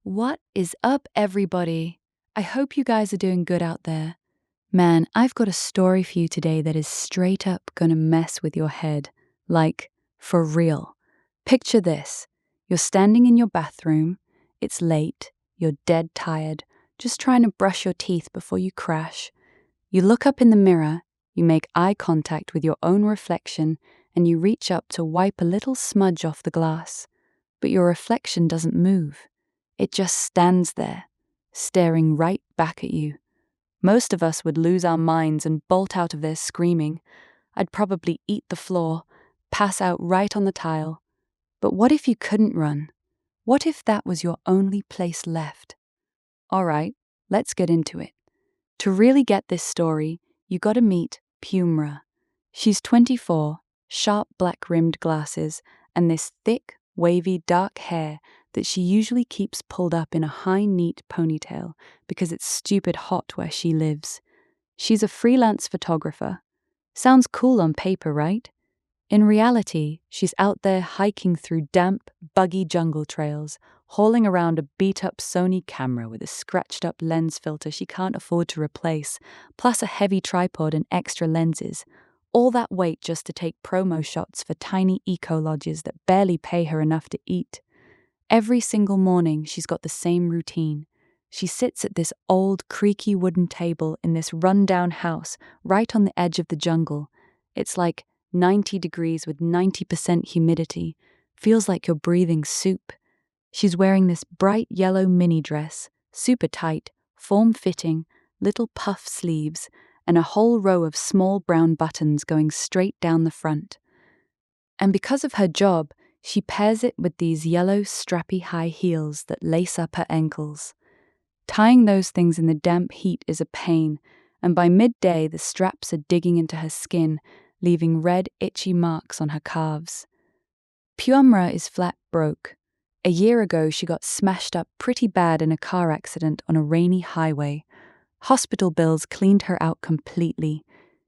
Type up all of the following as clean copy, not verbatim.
What is up, everybody? I hope you guys are doing good out there. Man, I've got a story for you today that is straight up gonna mess with your head. Like, for real. Picture this. You're standing in your bathroom, it's late, you're dead tired, just trying to brush your teeth before you crash. You look up in the mirror, you make eye contact with your own reflection, and you reach up to wipe a little smudge off the glass. But your reflection doesn't move. It just stands there, staring right back at you. Most of us would lose our minds and bolt out of there screaming. I'd probably eat the floor, pass out right on the tile. But what if you couldn't run? What if that was your only place left? All right, let's get into it. To really get this story, you gotta meet Piumra. She's 24, sharp black-rimmed glasses, and this thick, wavy, dark hair that she usually keeps pulled up in a high, neat ponytail because it's stupid hot where she lives. She's a freelance photographer. Sounds cool on paper, right? In reality, she's out there hiking through damp, buggy jungle trails, hauling around a beat-up Sony camera with a scratched-up lens filter she can't afford to replace, plus a heavy tripod and extra lenses. All that weight just to take promo shots for tiny eco-lodges that barely pay her enough to eat. Every single morning, she's got the same routine. She sits at this old, creaky wooden table in this run-down house right on the edge of the jungle. It's like 90 degrees with 90% humidity. Feels like you're breathing soup. She's wearing this bright yellow mini dress, super tight, form-fitting, little puff sleeves, and a whole row of small brown buttons going straight down the front. And because of her job, she pairs it with these yellow, strappy high heels that lace up her ankles. Tying those things in the damp heat is a pain, and by midday the straps are digging into her skin, leaving red, itchy marks on her calves. Piumra is flat broke. A year ago, she got smashed up pretty bad in a car accident on a rainy highway. Hospital bills cleaned her out completely.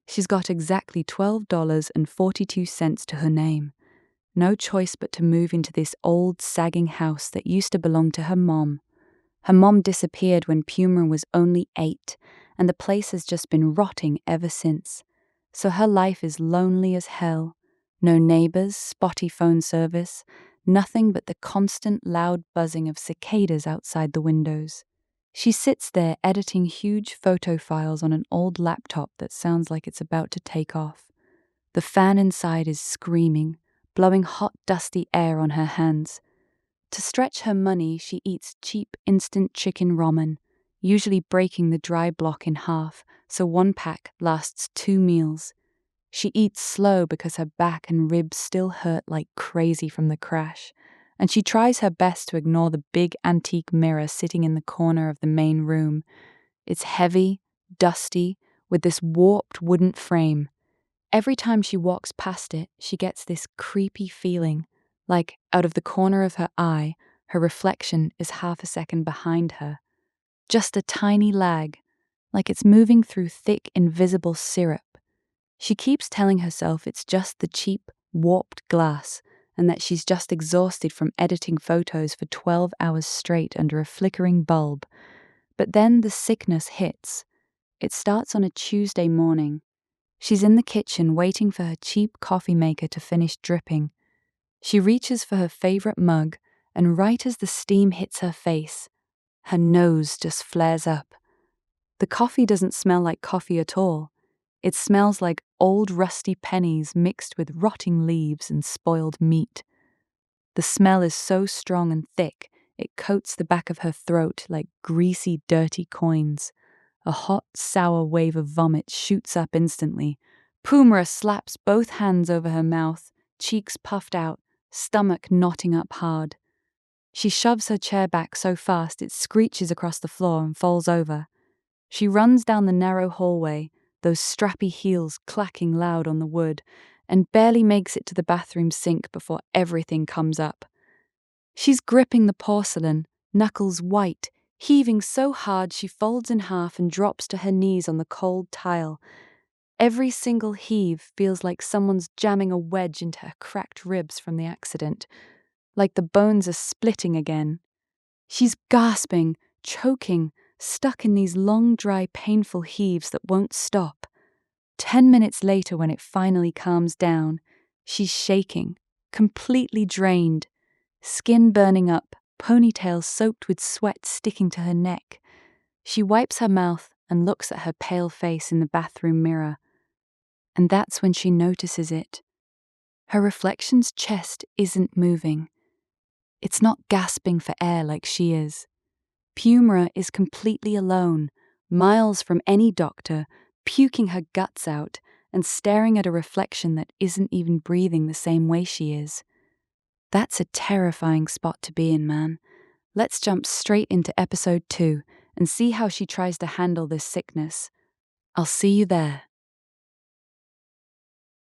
She's got exactly $12.42 to her name. No choice but to move into this old, sagging house that used to belong to her mom. Her mom disappeared when Piumra was only 8, and the place has just been rotting ever since. So her life is lonely as hell. No neighbors, spotty phone service, nothing but the constant loud buzzing of cicadas outside the windows. She sits there editing huge photo files on an old laptop that sounds like it's about to take off. The fan inside is screaming, blowing hot, dusty air on her hands. To stretch her money, she eats cheap instant chicken ramen, usually breaking the dry block in half, so one pack lasts 2 meals. She eats slow because her back and ribs still hurt like crazy from the crash, and she tries her best to ignore the big antique mirror sitting in the corner of the main room. It's heavy, dusty, with this warped wooden frame. Every time she walks past it, she gets this creepy feeling, like out of the corner of her eye, her reflection is half a second behind her. Just a tiny lag, like it's moving through thick, invisible syrup. She keeps telling herself it's just the cheap, warped glass, and that she's just exhausted from editing photos for 12 hours straight under a flickering bulb. But then the sickness hits. It starts on a Tuesday morning. She's in the kitchen waiting for her cheap coffee maker to finish dripping. She reaches for her favorite mug, and right as the steam hits her face, her nose just flares up. The coffee doesn't smell like coffee at all. It smells like old rusty pennies mixed with rotting leaves and spoiled meat. The smell is so strong and thick, it coats the back of her throat like greasy, dirty coins. A hot, sour wave of vomit shoots up instantly. Piumra slaps both hands over her mouth, cheeks puffed out, stomach knotting up hard. She shoves her chair back so fast it screeches across the floor and falls over. She runs down the narrow hallway, those strappy heels clacking loud on the wood, and barely makes it to the bathroom sink before everything comes up. She's gripping the porcelain, knuckles white, heaving so hard she folds in half and drops to her knees on the cold tile. Every single heave feels like someone's jamming a wedge into her cracked ribs from the accident, like the bones are splitting again. She's gasping, choking, stuck in these long, dry, painful heaves that won't stop. 10 minutes later, when it finally calms down, she's shaking, completely drained, skin burning up, ponytail soaked with sweat sticking to her neck. She wipes her mouth and looks at her pale face in the bathroom mirror. And that's when she notices it. Her reflection's chest isn't moving. It's not gasping for air like she is. Piumra is completely alone, miles from any doctor, puking her guts out and staring at a reflection that isn't even breathing the same way she is. That's a terrifying spot to be in, man. Let's jump straight into episode 2 and see how she tries to handle this sickness. I'll see you there.